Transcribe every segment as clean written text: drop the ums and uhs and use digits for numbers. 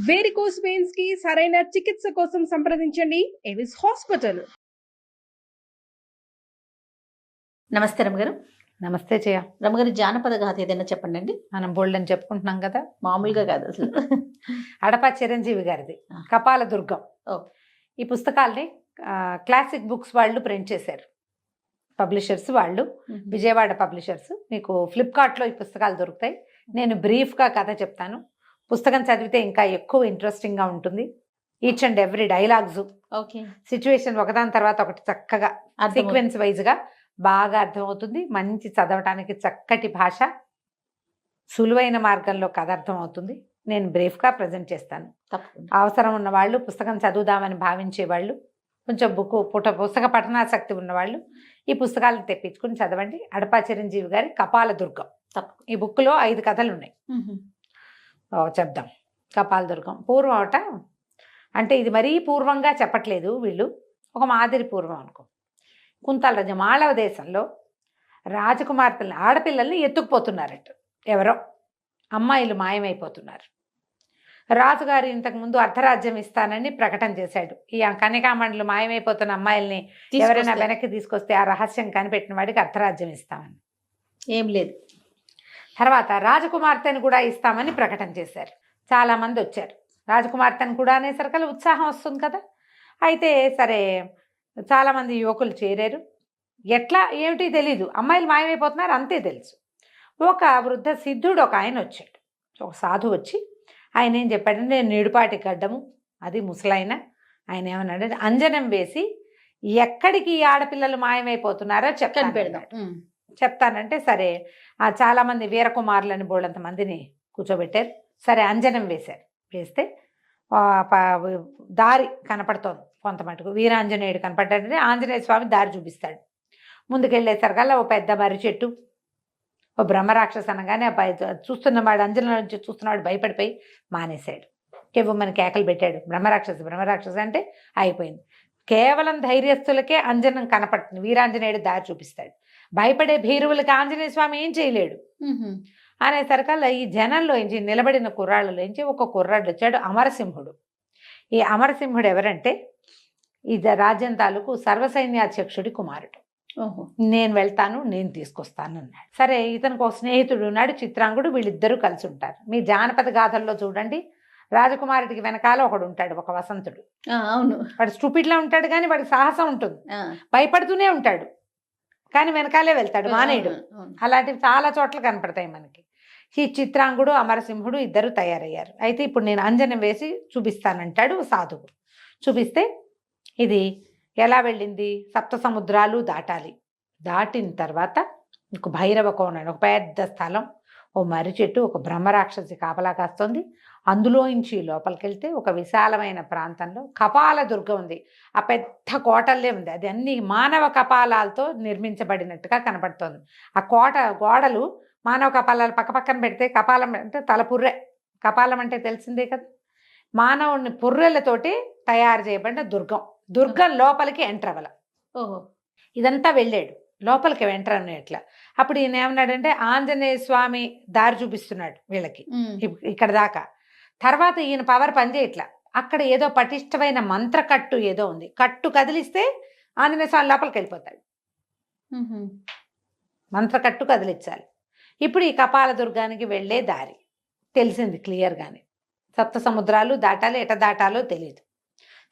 Varicose veins కి సరైన చికిత్స కోసం సంప్రదించండి ఎవిస్ హాస్పిటల్. నమస్తే రమగారు. నమస్తే జయ. రమగారు, జానపద గాథ ఏదైనా చెప్పండి అండి. మనం బోల్డని చెప్పుకుంటున్నాం కదా, మామూలుగా కాదు అసలు. అడప చిరంజీవి గారిది కపాల దుర్గం. ఈ పుస్తకాల్ని క్లాసిక్ బుక్స్ వాళ్ళు ప్రింట్ చేశారు, పబ్లిషర్స్ వాళ్ళు, విజయవాడ పబ్లిషర్స్. మీకు ఫ్లిప్కార్ట్లో ఈ పుస్తకాలు దొరుకుతాయి. నేను బ్రీఫ్గా కథ చెప్తాను. పుస్తకం చదివితే ఇంకా ఎక్కువ ఇంట్రెస్టింగ్గా ఉంటుంది. Each and every dialogues, situation ఒకదాని తర్వాత ఒకటి చక్కగా సీక్వెన్స్ వైజ్గా బాగా అర్థమవుతుంది. మంచి చదవటానికి చక్కటి భాష, సులువైన మార్గంలో కథ అర్థమవుతుంది. నేను బ్రీఫ్గా ప్రజెంట్ చేస్తాను. అవసరం ఉన్న వాళ్ళు, పుస్తకం చదువుదామని భావించే వాళ్ళు, కొంచెం పుస్తక పఠనాసక్తి ఉన్నవాళ్ళు ఈ పుస్తకాలను తెప్పించుకుని చదవండి. అడపా చిరంజీవి గారి కపాల దుర్గం. ఈ బుక్లో 5 కథలు ఉన్నాయి. చెప్దాం. కపాల దుర్గం పూర్వం అంటే ఇది మరీ పూర్వంగా చెప్పట్లేదు వీళ్ళు, ఒక మాదిరి పూర్వం అనుకో. కుంతల రాజ్యం మాళవ దేశంలో రాజకుమార్తెల్ని, ఆడపిల్లల్ని ఎత్తుకుపోతున్నారట. ఎవరో అమ్మాయిలు మాయమైపోతున్నారు. రాజుగారు ఇంతకుముందు అర్ధరాజ్యం ఇస్తానని ప్రకటన చేశాడు. ఈ కన్యకామండలు మాయమైపోతున్న అమ్మాయిల్ని ఎవరైనా వెనక్కి తీసుకొస్తే ఆ రహస్యం కనిపెట్టిన వాడికి అర్ధరాజ్యం ఇస్తామని. ఏం లేదు. తర్వాత రాజకుమార్తెను కూడా ఇస్తామని ప్రకటన చేశారు. చాలామంది వచ్చారు. రాజకుమార్తెను కూడా అనేసరికల్లా ఉత్సాహం వస్తుంది కదా. అయితే సరే, చాలామంది యువకులు చేరారు. ఎట్లా ఏమిటి తెలీదు, అమ్మాయిలు మాయమైపోతున్నారు అంతే తెలుసు. ఒక వృద్ధ సిద్ధుడు ఒక ఆయన వచ్చాడు, ఒక సాధు వచ్చి ఆయన ఏం చెప్పాడంటే, నేను నిడుపాటి గడ్డము, అది ముసలాయన. ఆయన ఏమన్నాడంటే, అంజనం వేసి ఎక్కడికి ఈ ఆడపిల్లలు మాయమైపోతున్నారో చెప్తానంటే సరే. చాలామంది వీరకుమారులని బోళ్ళంత మందిని కూర్చోబెట్టారు. సరే, అంజనం వేశారు. వేస్తే దారి కనపడుతోంది కొంత మటుకు. వీరాంజనేయుడు కనపడ్డాడంటే ఆంజనేయ స్వామి దారి చూపిస్తాడు. ముందుకెళ్ళేసరికల్లా ఓ పెద్ద మర్రి చెట్టు, ఓ బ్రహ్మరాక్షస అనగానే చూస్తున్నవాడు, అంజనం నుంచి చూస్తున్నవాడు భయపడిపోయి మానేశాడు. కేవమ్మని కేకలు పెట్టాడు, బ్రహ్మరాక్షస అంటే అయిపోయింది. కేవలం ధైర్యస్తులకే అంజనం కనపడుతుంది. వీరాంజనేయుడు దారి చూపిస్తాడు. భయపడే భీరువులకి ఆంజనేయ స్వామి ఏం చేయలేడు అనేసరికల్లా ఈ జనంలోంచి, నిలబడిన కుర్రాళ్ళలోంచి ఒక కుర్రాడు వచ్చాడు, అమరసింహుడు. ఈ అమరసింహుడు ఎవరంటే ఈ రాజ్యం తాలూకు సర్వసైన్యాధ్యక్షుడి కుమారుడు. నేను వెళ్తాను, నేను తీసుకొస్తాను అన్నాడు. సరే, ఇతనికి ఒక స్నేహితుడు ఉన్నాడు, చిత్రాంగుడు. వీళ్ళిద్దరూ కలిసి ఉంటారు. మీ జానపద గాథల్లో చూడండి, రాజకుమారుడికి వెనకాల ఒకడు ఉంటాడు, ఒక వసంతుడు. అవును, వాడు స్టూపిడ్లా ఉంటాడు కానీ వాడికి సాహసం ఉంటుంది. భయపడుతూనే ఉంటాడు కానీ వెనకాలే వెళ్తాడు, మానేయుడు. అలాంటివి చాలా చోట్ల కనపడతాయి మనకి. ఈ చిత్రాంగుడు, అమరసింహుడు ఇద్దరు తయారయ్యారు. అయితే ఇప్పుడు నేను అంజనం వేసి చూపిస్తానంటాడు సాధువు. చూపిస్తే ఇది ఎలా వెళ్ళింది, 7 సముద్రాలు దాటాలి. దాటిన తర్వాత ఒక భైరవ కోణ, ఒక పెద్ద స్థలం, ఓ మర్రి చెట్టు, ఒక బ్రహ్మరాక్షసి కాపలా కాస్తుంది. అందులోంచి లోపలికి వెళ్తే ఒక విశాలమైన ప్రాంతంలో కపాల దుర్గం ఉంది. ఆ పెద్ద కోటల్లే ఉంది. అది అన్ని మానవ కపాలాలతో నిర్మించబడినట్టుగా కనపడుతోంది. ఆ గోడలు మానవ కపాలాలు పక్కపక్కన పెడితే, కపాలం అంటే తలపుర్రె, కపాలం అంటే తెలిసిందే కదా, మానవుని పుర్రెలతోటి తయారు చేయబడిన దుర్గం. దుర్గం లోపలికి ఎంటర్ అవ్వాల. ఇదంతా వెళ్ళాడు, లోపలికి ఎంటర్ అన్నట్ల. అప్పుడు ఈయన ఏమన్నాడంటే, ఆంజనేయ స్వామి దారి చూపిస్తున్నాడు వీళ్ళకి ఇక్కడ దాకా. తర్వాత ఈయన పవర్ పనిచేయట్లా. అక్కడ ఏదో పటిష్టమైన మంత్రకట్టు ఏదో ఉంది. కట్టు కదిలిస్తే ఆంజనేయ స్వామి లోపలికి వెళ్ళిపోతాడు. మంత్రకట్టు కదిలించాలి. ఇప్పుడు ఈ కపాల దుర్గానికి వెళ్ళే దారి తెలిసింది క్లియర్గానే. 7 సముద్రాలు దాటాలి, ఎట దాటాలో తెలియదు.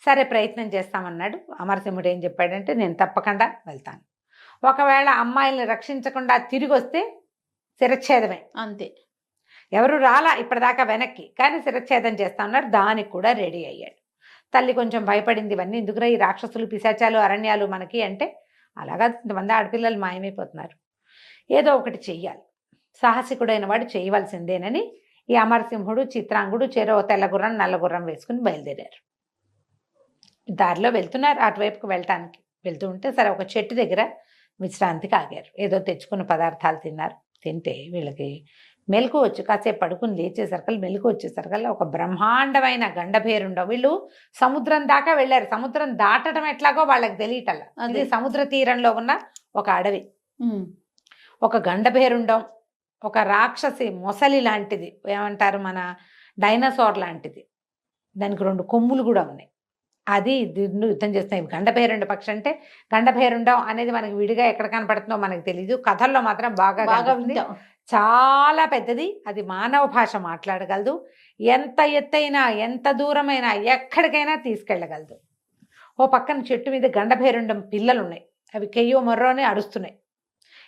సరే, ప్రయత్నం చేస్తామన్నాడు. అమరసింహుడు ఏం చెప్పాడంటే, నేను తప్పకుండా వెళ్తాను. ఒకవేళ అమ్మాయిల్ని రక్షించకుండా తిరిగి వస్తే శిరచ్ఛేదమే, అంతే. ఎవరు రాలా ఇప్పటిదాకా వెనక్కి, కానీ శిరచ్ఛేదం చేస్తామన్నారు. దానికి కూడా రెడీ అయ్యాడు. తల్లి కొంచెం భయపడింది, ఇవన్నీ ఎందుకురా, ఈ రాక్షసులు, పిశాచాలు, అరణ్యాలు మనకి అంటే, అలాగా ఇంతమంది ఆడపిల్లలు మాయమైపోతున్నారు, ఏదో ఒకటి చెయ్యాలి, సాహసికుడైన వాడు చేయవలసిందేనని ఈ అమరసింహుడు, చిత్రాంగుడు చెరో తెల్లగుర్రం నల్లగుర్రం వేసుకుని బయలుదేరారు. దారిలో వెళ్తున్నారు, అటువైపుకు వెళ్ళటానికి వెళ్తూ ఉంటే సరే, ఒక చెట్టు దగ్గర విశ్రాంతికి ఆగారు. ఏదో తెచ్చుకున్న పదార్థాలు తిన్నారు. తింటే వీళ్ళకి మెలకు వచ్చి, కాసేపు పడుకుని లేచేసరికల్ మెలకు వచ్చేసరికల్లా ఒక బ్రహ్మాండమైన గండభేరుండం. వీళ్ళు సముద్రం దాకా వెళ్ళారు. సముద్రం దాటడం ఎట్లాగో వాళ్ళకి తెలియటల్లా. అది సముద్ర తీరంలో ఉన్న ఒక అడవి. ఒక గండభేరుండం, ఒక రాక్షసి మొసలి లాంటిది, ఏమంటారు మన డైనోసార్ లాంటిది, దానికి 2 కొమ్ములు కూడా ఉన్నాయి. అది దీన్ని యుద్ధం చేస్తున్నాయి. గండభేరుండ పక్షి అంటే గండభేరుండం అనేది మనకి విడిగా ఎక్కడ కనపడుతుందో మనకు తెలీదు. కథల్లో మాత్రం బాగా బాగా కనిపిస్తుంది. వింటాం. చాలా పెద్దది. అది మానవ భాష మాట్లాడగలదు. ఎంత ఎత్తైనా ఎంత దూరమైనా ఎక్కడికైనా తీసుకెళ్ళగలదు. ఓ పక్కన చెట్టు మీద గండభేరుండం పిల్లలు ఉన్నాయి. అవి కెయ్యో మొర్రోని అరుస్తున్నాయి.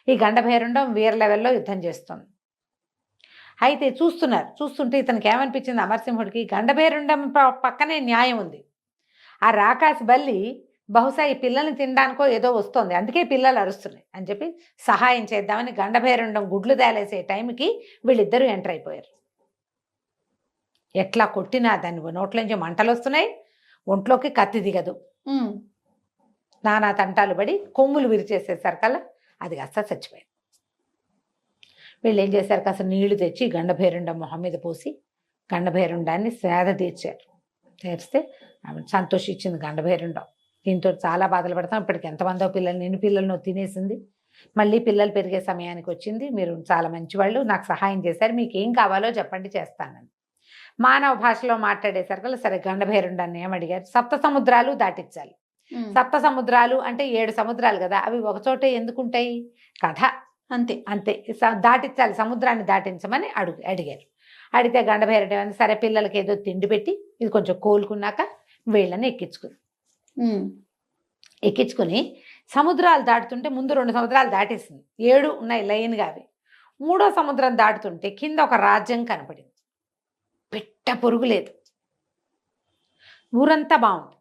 ఈ గండభేరుండం వేరే లెవెల్లో యుద్ధం చేస్తుంది. అయితే చూస్తుంటే ఇతనికి ఏమనిపించింది అమరసింహుడికి, గండభేరుండం పక్కనే న్యాయం ఉంది. ఆ రాకాసి బల్లి బహుశా ఈ పిల్లల్ని తినడానికో ఏదో వస్తుంది, అందుకే పిల్లలు అరుస్తున్నాయి అని చెప్పి సహాయం చేద్దామని గండభేరుండం గుడ్లు తేలేసే టైంకి వీళ్ళిద్దరూ ఎంటర్ అయిపోయారు. ఎట్లా కొట్టినా దాన్ని నోట్లోంచి మంటలు వస్తున్నాయి, ఒంట్లోకి కత్తి దిగదు. నానా తంటాలు పడి కొమ్ములు విరిచేసేసారు కల్లా అది కాస్త చచ్చిపోయింది. వీళ్ళు ఏం చేశారు, కాస్త నీళ్లు తెచ్చి గండభేరుండం మొహం మీద పోసి గండభేరుండాన్ని సేద తీర్చారు. తీర్స్తే ఆమె సంతోషించింది గండభేరుండం. దీంతో చాలా బాధలు పడతాం. ఇప్పటికి ఎంతమందో ఎన్ని పిల్లలను తినేసింది. మళ్ళీ పిల్లలు పెరిగే సమయానికి వచ్చింది. మీరు చాలా మంచివాళ్ళు, నాకు సహాయం చేశారు, మీకు ఏం కావాలో చెప్పండి చేస్తానని. మానవ భాషలో మాట్లాడేసరికి సరే గండభేరుండాన్ని ఏమడిగారు, 7 సముద్రాలు దాటించాలి. 7 సముద్రాలు అంటే 7 సముద్రాలు కదా, అవి ఒకచోటే ఎందుకుంటాయి, కథ అంతే అంతే. దాటించాలి, సముద్రాన్ని దాటించమని అడిగారు. అడిగితే గండభేరుండం సరే పిల్లలకి ఏదో తిండి పెట్టి ఇది కొంచెం కోలుకున్నాక వీళ్ళని ఎక్కించుకుని సముద్రాలు దాటుతుంటే ముందు 2 సముద్రాలు దాటేసింది, 7 ఉన్నాయి లైన్గా. అవి 3వ సముద్రం దాటుతుంటే కింద ఒక రాజ్యం కనపడింది. పిట్ట పొరుగు లేదు, ఊరంతా బాగుంది.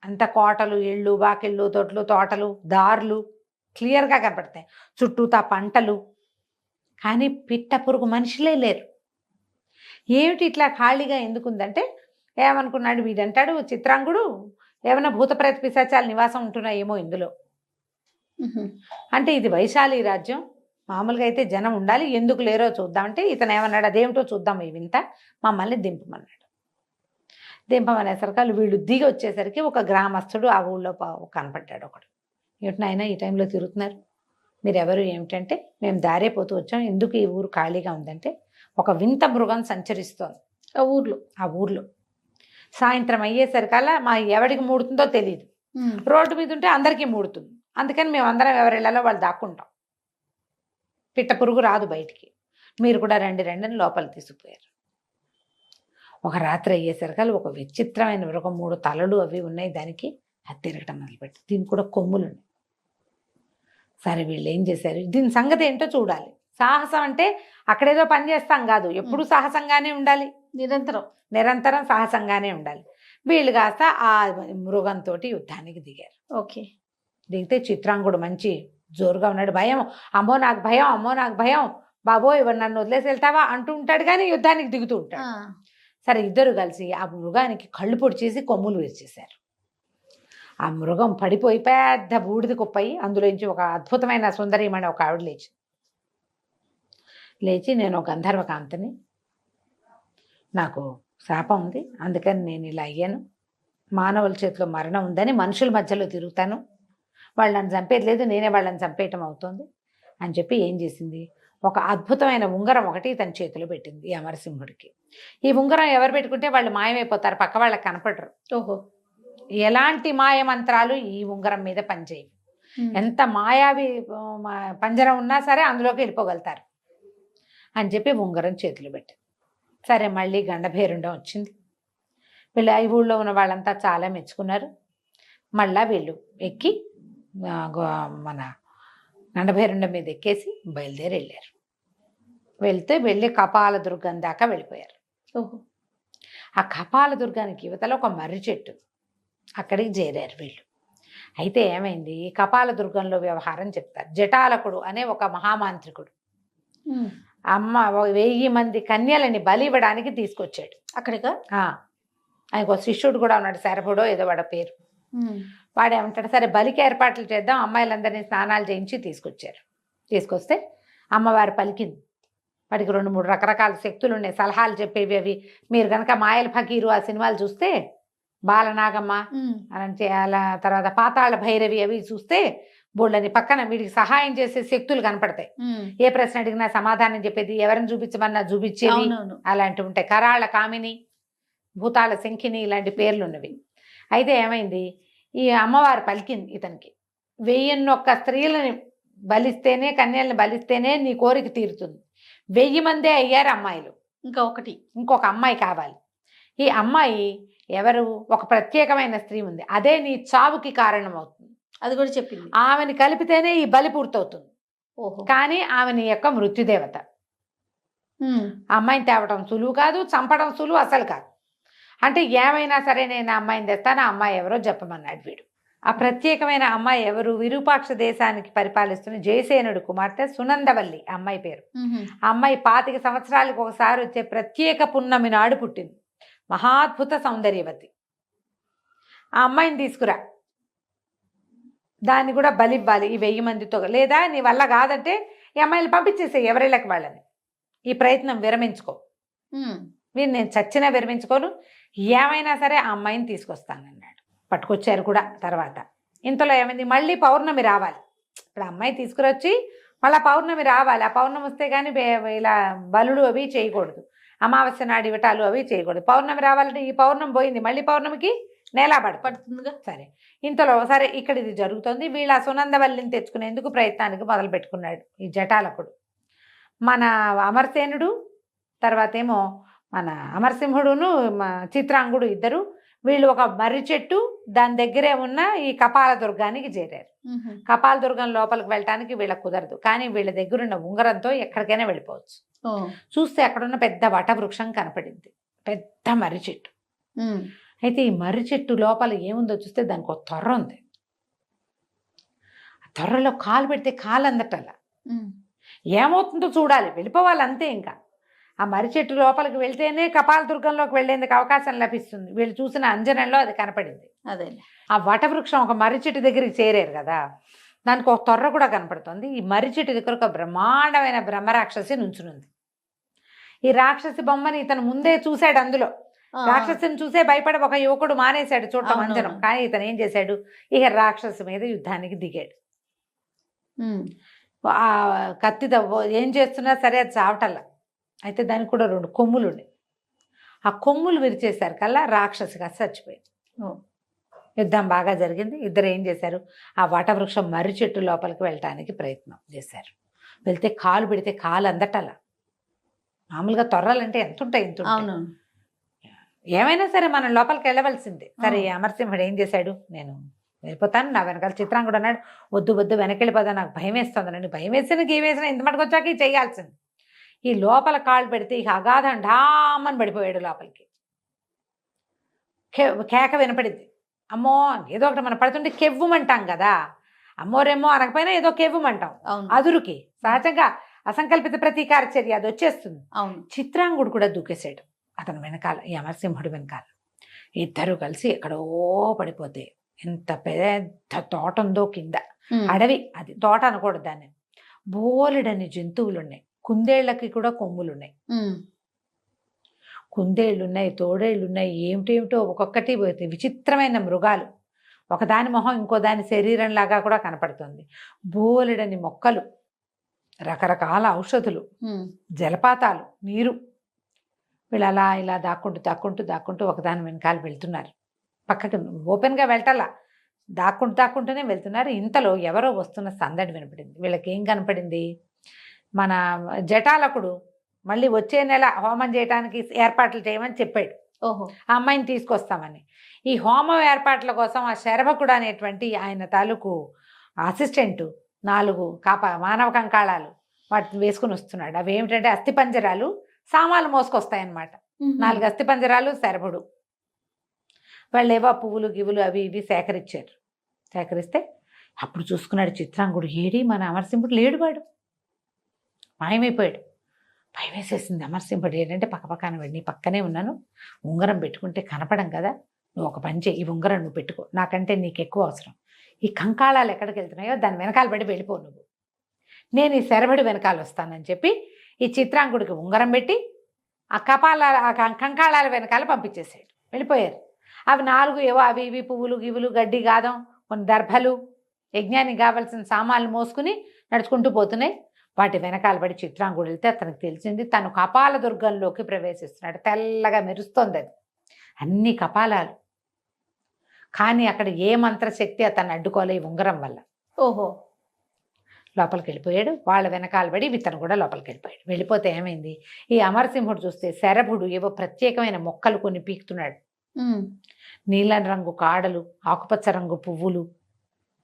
అంత కోటలు, ఇళ్ళు, వాకిళ్ళు, తొట్లు, తోటలు, దారులు క్లియర్గా కనపడతాయి. చుట్టూతా పంటలు. కానీ పిట్ట పురుగు మనుషులే లేరు. ఏమిటి ఇట్లా ఖాళీగా ఎందుకుందంటే ఏమనుకున్నాడు వీడంటాడు చిత్రాంగుడు, ఏమైనా భూత ప్రేత పిశాచాల నివాసం ఉంటున్నాయేమో ఇందులో. అంటే ఇది వైశాలి రాజ్యం, మామూలుగా అయితే జనం ఉండాలి, ఎందుకు లేరో చూద్దామంటే ఇతను ఏమన్నాడు, అదేమిటో చూద్దాం ఈ వింత, మమ్మల్ని దింపమన్నాడు. దింపమనేసరికి వీళ్ళు దిగి వచ్చేసరికి ఒక గ్రామస్తుడు ఆ ఊళ్ళో కనపడ్డాడు. ఒకడు, ఏమిటి నాయన ఈ టైంలో తిరుగుతున్నారు, మీరెవరు ఏమిటంటే మేము దారే పోతూ వచ్చాం, ఎందుకు ఈ ఊరు ఖాళీగా ఉందంటే ఒక వింత మృగం సంచరిస్తోంది ఆ ఊర్లో. సాయంత్రం అయ్యేసరికల్లా మా ఎవడికి మూడుతుందో తెలియదు, రోడ్డు మీద ఉంటే అందరికీ మూడుతుంది, అందుకని మేము అందరం ఎవరిళ్లలో వాళ్ళు దాక్కుంటాం, పిట్ట పురుగు రాదు బయటికి, మీరు కూడా రండి అని లోపల తీసుకుపోయారు. ఒక రాత్రి అయ్యేసరికల్లా ఒక విచిత్రమైన మృగం, 3 తలలు అవి ఉన్నాయి దానికి, అది తిరగటం మొదలుపెట్టి, దీనికి కూడా కొమ్ములు ఉన్నాయి. సరే వీళ్ళు ఏం చేశారు, దీని సంగతి ఏంటో చూడాలి. సాహసం అంటే అక్కడేదో పని చేస్తాం కాదు, ఎప్పుడు సాహసంగానే ఉండాలి, నిరంతరం సాహసంగానే ఉండాలి. వీళ్ళు కాస్త ఆ మృగంతో యుద్ధానికి దిగారు. ఓకే, దిగితే చిత్రాంగుడు మంచి జోరుగా ఉన్నాడు. భయం, అమ్మో నాకు భయం, అమ్మో నాకు భయం, బాబోయ్ నన్ను వదిలేసి వెళ్తావా అంటూ ఉంటాడు, కానీ యుద్ధానికి దిగుతూ ఉంటాడు. సరే ఇద్దరు కలిసి ఆ మృగానికి కళ్ళు పొడి చేసి కొమ్ములు విరిచేశారు. ఆ మృగం పడిపోయి పెద్ద బూడిద కుప్పయి అందులోంచి ఒక అద్భుతమైన సుందరీమణి ఒక ఆవిడ లేచి నేను గంధర్వకాంతని, నాకు శాపం ఉంది, అందుకని నేను ఇలా అయ్యాను, మానవుల చేతిలో మరణం ఉందని మనుషుల మధ్యలో తిరుగుతాను, వాళ్ళు నన్ను చంపేది లేదు, నేనే వాళ్ళని చంపేయటం అవుతుంది అని చెప్పి ఏం చేసింది, ఒక అద్భుతమైన ఉంగరం ఒకటి తన చేతిలో పెట్టింది ఈ అమరసింహుడికి. ఈ ఉంగరం ఎవరు పెట్టుకుంటే వాళ్ళు మాయమైపోతారు, పక్క వాళ్ళకి కనపడరు. ఓహో, ఎలాంటి మాయమంత్రాలు ఈ ఉంగరం మీద పనిచేయవు. ఎంత మాయావి పంజరం ఉన్నా సరే అందులోకి వెళ్ళిపోగలుగుతారు అని చెప్పి ఉంగరం చేతిలో పెట్టింది. సరే మళ్ళీ గండభేరుండం వచ్చింది. వీళ్ళు ఈ ఊళ్ళో ఉన్న వాళ్ళంతా చాలా మెచ్చుకున్నారు. మళ్ళా వీళ్ళు ఎక్కి మన గండభేరుండం మీద ఎక్కేసి బయలుదేరి వెళ్ళారు. వెళ్ళి కపాలదుర్గం దాకా వెళ్ళిపోయారు. ఓహో, ఆ కపాలదుర్గానికి యువతలో ఒక మర్రి చెట్టు, అక్కడికి చేరారు వీళ్ళు. అయితే ఏమైంది, కపాలదుర్గంలో వ్యవహారం చెప్తారు. జటాలకుడు అనే ఒక మహామాంత్రికుడు అమ్మ 1000 మంది కన్యలని బలి ఇవ్వడానికి తీసుకొచ్చాడు అక్కడిగా. ఆయనకు ఒక శిష్యుడు కూడా ఉన్నాడు, శరభుడో ఏదో వాడ పేరు. వాడు ఏమంటాడు, సరే బలికి ఏర్పాట్లు చేద్దాం, అమ్మాయిలందరినీ స్నానాలు చేయించి తీసుకొచ్చారు. తీసుకొస్తే అమ్మవారు పలికింది. వాడికి 2-3 రకరకాల శక్తులు ఉన్నాయి, సలహాలు చెప్పేవి. అవి మీరు కనుక మాయల ఫకీరు ఆ సినిమాలు చూస్తే, బాలనాగమ్మ అని అలా, తర్వాత పాతాళ భైరవి అవి చూస్తే బోళ్ళని పక్కన వీడికి సహాయం చేసే శక్తులు కనపడతాయి. ఏ ప్రశ్న అడిగినా సమాధానం చెప్పేది, ఎవరిని చూపించమన్నా చూపించేది, అలాంటివి ఉంటాయి. కరాళ కామిని, భూతాళ శంఖిని ఇలాంటి పేర్లు ఉన్నవి. అయితే ఏమైంది, ఈ అమ్మవారు పలికింది ఇతనికి, 1001 స్త్రీలని బలిస్తేనే, కన్యల్ని బలిస్తేనే నీ కోరిక తీరుతుంది. 1000 మందే అయ్యారు అమ్మాయిలు, ఇంకొక అమ్మాయి కావాలి. ఈ అమ్మాయి ఎవరు, ఒక ప్రత్యేకమైన స్త్రీ ఉంది, అదే నీ చావుకి కారణం అవుతుంది. అది కూడా చెప్పింది. ఆమెని కలిపితేనే ఈ బలి పూర్తవుతుంది. ఓహో. కానీ ఆమె నీ యొక్క మృత్యుదేవత. ఆ అమ్మాయిని తేవడం సులువు కాదు, చంపడం సులువు అసలు కాదు. అంటే ఏమైనా సరే నేను ఆ అమ్మాయిని తెస్తాను, ఆ అమ్మాయి ఎవరో చెప్పమన్నాడు వీడు. ఆ ప్రత్యేకమైన అమ్మాయి ఎవరు, విరూపాక్ష దేశానికి పరిపాలిస్తున్న జయసేనుడు కుమార్తె సునందవల్లి ఆ అమ్మాయి పేరు. ఆ అమ్మాయి 25 సంవత్సరాలకు ఒకసారి వచ్చే ప్రత్యేక పున్నమి నాడు పుట్టింది. మహాద్భుత సౌందర్యవతి. ఆ అమ్మాయిని తీసుకురా, దాన్ని కూడా బలివ్వాలి ఈ 1000 మందితో. లేదా నీ వల్ల కాదంటే ఈ అమ్మాయిని పంపించేసే ఎవరిళ్ళకి వాళ్ళని. ఈ ప్రయత్నం విరమించుకో. వీరు నేను చచ్చినా విరమించుకోను, ఏమైనా సరే ఆ అమ్మాయిని తీసుకొస్తానన్నాడు. పట్టుకొచ్చారు కూడా. తర్వాత ఇంతలో ఏమైంది, మళ్ళీ పౌర్ణమి రావాలి. ఇప్పుడు అమ్మాయి తీసుకురొచ్చి మళ్ళీ పౌర్ణమి రావాలి. ఆ పౌర్ణమి వస్తే కానీ ఇలా బలుడు అవి చేయకూడదు, అమావాస్య నాడు ఇవటాలు అవి చేయకూడదు. పౌర్ణమి రావాలంటే ఈ పౌర్ణమి పోయింది, మళ్ళీ పౌర్ణమికి నేల పడుతుందిగా. సరే, ఇంతలో సరే ఇక్కడ ఇది జరుగుతుంది. వీళ్ళ సునందవల్లిని తెచ్చుకునేందుకు ప్రయత్నానికి మొదలు పెట్టుకున్నాడు ఈ జటాలకుడు. మన అమరసేనుడు, తర్వాత ఏమో మన అమరసింహుడును చిత్రాంగుడు ఇద్దరు, వీళ్ళు ఒక మర్రి చెట్టు దాని దగ్గరే ఉన్న ఈ కపాల దుర్గానికి చేరారు. కపాల దుర్గం లోపలికి వెళ్ళటానికి వీళ్ళకి కుదరదు, కానీ వీళ్ళ దగ్గరున్న ఉంగరంతో ఎక్కడికైనా వెళ్ళిపోవచ్చు. చూస్తే అక్కడున్న పెద్ద వటవృక్షం కనపడింది, పెద్ద మర్రి చెట్టు. అయితే ఈ మర్రి చెట్టు లోపల ఏముందో చూస్తే దానికి ఒక తొర్ర ఉంది. ఆ తొర్రలో కాలు పెడితే కాలు అందటలా. ఏమవుతుందో చూడాలి, వెళ్ళిపోవాలి అంతే. ఇంకా ఆ మర్రి చెట్టు లోపలికి వెళ్తేనే కపాల దుర్గంలోకి వెళ్లేందుకు అవకాశం లభిస్తుంది. వీళ్ళు చూసిన అంజనంలో అది కనపడింది. అదే ఆ వటవృక్షం ఒక మర్రి చెట్టు దగ్గరికి చేరారు కదా, దానికి ఒక తొర్ర కూడా కనపడుతుంది. ఈ మర్రి చెట్టు దగ్గర ఒక బ్రహ్మాండమైన బ్రహ్మరాక్షసి నుంచునుంది. ఈ రాక్షసి బొమ్మని ఇతను ముందే చూశాడు. అందులో రాక్షసిని చూసే భయపడి ఒక యువకుడు మానేశాడు చూడటం అంజనం. కానీ ఇతను ఏం చేశాడు, ఇక రాక్షసి మీద యుద్ధానికి దిగాడు. ఆ కత్తితో ఏం చేస్తున్నా సరే అది చావటల్లా. అయితే దానికి కూడా 2 కొమ్ములు ఉన్నాయి. ఆ కొమ్ములు విరిచేశారు కల్లా రాక్షసిగా చచ్చిపోయింది. యుద్ధం బాగా జరిగింది. ఇద్దరు ఏం చేశారు, ఆ వటవృక్షం మర్రి చెట్టు లోపలికి వెళ్ళటానికి ప్రయత్నం చేశారు. వెళ్తే కాలు పెడితే కాలు అందటలా. మామూలుగా తొర్రాలంటే ఎంత ఉంటాయి, ఇంత ఉంటాయి. ఏమైనా సరే మనం లోపలికి వెళ్ళవలసిందే. సరే, అమరసింహుడు ఏం చేశాడు, నేను వెళ్ళిపోతాను, నా వెనకాల చిత్రాంగుడు అన్నాడు, వద్దు వద్దు వెనక్కి వెళ్ళిపోతా, నాకు భయం వేస్తుందండి. భయం వేసిన గీవేసిన ఇంత మటుకు వచ్చాక చేయాల్సింది. ఈ లోపల కాళ్ళు పెడితే ఇక అగాధం ఢామని పడిపోయాడు లోపలికి. కేక వినపడింది. అమ్మో, ఏదో ఒకటి మనం పడుతుంటే కెవ్వుమంటాం కదా, అమ్మోరేమో అనకపోయినా ఏదో కెవ్వుమంటాం అదురుకి. సహజంగా అసంకల్పిత ప్రతీకార చర్య అది వచ్చేస్తుంది. చిత్రాంగుడు కూడా దూకేశాడు అతను వెనకాల, ఈ అమరసింహుడు వెనకాల. ఇద్దరు కలిసి ఎక్కడో పడిపోతే, ఎంత పెద్ద తోట ఉందో కింద, అడవి. అది తోట అనకూడదు దాన్ని. బోలెడని జంతువులు ఉన్నాయి. కుందేళ్లకి కూడా కొమ్ములు ఉన్నాయి. కుందేళ్ళు ఉన్నాయి, తోడేళ్ళు ఉన్నాయి, ఏమిటేమిటో ఒక్కొక్కటి విచిత్రమైన మృగాలు. ఒకదాని మొహం ఇంకో దాని శరీరం లాగా కూడా కనపడుతుంది. బోలెడని మొక్కలు, రకరకాల ఔషధులు, జలపాతాలు, నీరు. వీళ్ళు అలా ఇలా దాక్కుంటూ దాక్కుంటూ దాక్కుంటూ ఒకదాని వెనకాల వెళ్తున్నారు. పక్కకి ఓపెన్గా వెళ్ళటల్లా, దాక్కుంటూనే వెళ్తున్నారు. ఇంతలో ఎవరో వస్తున్న సందడి వినపడింది. వీళ్ళకి ఏం కనపడింది, మన జటాలకుడు మళ్ళీ వచ్చే నెల హోమం చేయడానికి ఏర్పాట్లు చేయమని చెప్పాడు. ఆ అమ్మాయిని తీసుకొస్తామని. ఈ హోమం ఏర్పాట్ల కోసం ఆ శరభకుడు అనేటువంటి ఆయన తాలూకు అసిస్టెంట్ 4 మానవ కంకాళాలు వాటిని వేసుకుని వస్తున్నాడు. అవి ఏమిటంటే అస్థిపంజరాలు, సామాన్లు మోసుకొస్తాయన్నమాట. 4 అస్థిపంజరాలు, శరభుడు. వాళ్ళు ఏవో పువ్వులు గివ్వులు అవి ఇవి సేకరించారు. సేకరిస్తే అప్పుడు చూసుకున్నాడు చిత్రాంగుడు, ఏడి మన అమరసింహుడు లేడు, వాడు మాయమైపోయాడు. భయం వేసేసింది అమరసింహుడు. ఏంటంటే పక్కపక్కన వాడు, నీ పక్కనే ఉన్నాను, ఉంగరం పెట్టుకుంటే కనపడం కదా, నువ్వు ఒక పని చేయి, ఈ ఉంగరం నువ్వు పెట్టుకో, నాకంటే నీకు ఎక్కువ అవసరం. ఈ కంకాళాలు ఎక్కడికి వెళ్తున్నాయో దాని వెనకాల పడి వెళ్ళిపో నువ్వు, నేను ఈ శరభుడి వెనకాల వస్తానని చెప్పి ఈ చిత్రాంగుడికి ఉంగరం పెట్టి ఆ కంకాళాల వెనకాల పంపించేసాడు. వెళ్ళిపోయారు. అవి 4 ఏవో అవి ఇవి పువ్వులు గివ్వులు, గడ్డి గాదం, కొన్ని దర్భలు, యజ్ఞానికి కావాల్సిన సామాన్లు మోసుకుని నడుచుకుంటూ పోతున్నాయి. వాటి వెనకాల పడి చిత్రాంగుడు వెళ్తే అతనికి తెలిసింది తను కపాల దుర్గంలోకి ప్రవేశిస్తున్నాడు. తెల్లగా మెరుస్తోంది అది. అన్ని కపాలాలు. కానీ అక్కడ ఏ మంత్రశక్తి అతన్ని అడ్డుకోలే ఈ ఉంగరం వల్ల. ఓహో. లోపలికి వెళ్ళిపోయాడు. వాళ్ళ వెనకాల పడి ఇతను కూడా లోపలికి వెళ్ళిపోయాడు. వెళ్ళిపోతే ఏమైంది, ఈ అమరసింహుడు చూస్తే శరభుడు ఏవో ప్రత్యేకమైన మొక్కలు కొన్ని పీకుతున్నాడు. నీలం రంగు కాడలు, ఆకుపచ్చ రంగు పువ్వులు,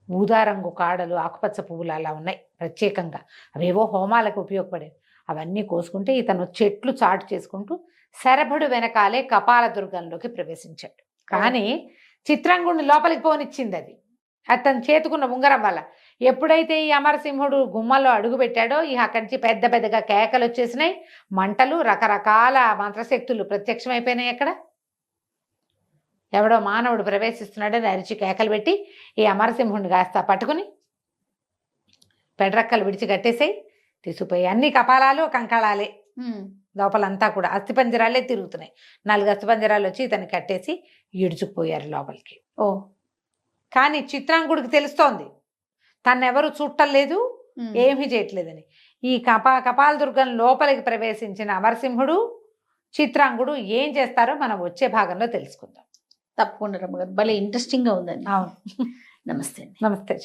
ఊదా రంగు కాడలు, ఆకుపచ్చ పువ్వులు అలా ఉన్నాయి ప్రత్యేకంగా. అవేవో హోమాలకు ఉపయోగపడేవి. అవన్నీ కోసుకుంటే ఇతను చెట్లు చాటు చేసుకుంటూ శరభుడు వెనకాలే కపాల దుర్గంలోకి ప్రవేశించాడు. కానీ చిత్రాంగుడిని లోపలికి పోనిచ్చింది అది అతను చేతుకున్న ఉంగరం వల్ల. ఎప్పుడైతే ఈ అమరసింహుడు గుమ్మలో అడుగు పెట్టాడో ఇక అక్కడి నుంచి పెద్ద పెద్దగా కేకలు వచ్చేసినాయి, మంటలు, రకరకాల మంత్రశక్తులు ప్రత్యక్షమైపోయినాయి. అక్కడ ఎవడో మానవుడు ప్రవేశిస్తున్నాడని అరిచి కేకలు పెట్టి ఈ అమరసింహుడిని కాస్త పట్టుకుని పెడరక్కలు విడిచి కట్టేసాయి, తీసుకుపోయి అన్ని కపాలాలు కంకాళాలే. లోపలంతా కూడా అస్థిపంజరాలే తిరుగుతున్నాయి. 4 అస్థిపంజరాలు వచ్చి ఇతన్ని కట్టేసి ఈడ్చుకుపోయారు లోపలికి. ఓ. కానీ చిత్రాంగుడికి తెలుస్తోంది తన్నెవరు చుట్టలేదు, ఏమీ చేయట్లేదని. ఈ కపాల దుర్గం లోపలికి ప్రవేశించిన అమరసింహుడు, చిత్రాంగుడు ఏం చేస్తారో మనం వచ్చే భాగంలో తెలుసుకుందాం. తప్పకుండా రమ్మగారు, భలే ఇంట్రెస్టింగ్ గా ఉందండి. అవును. నమస్తే. నమస్తే.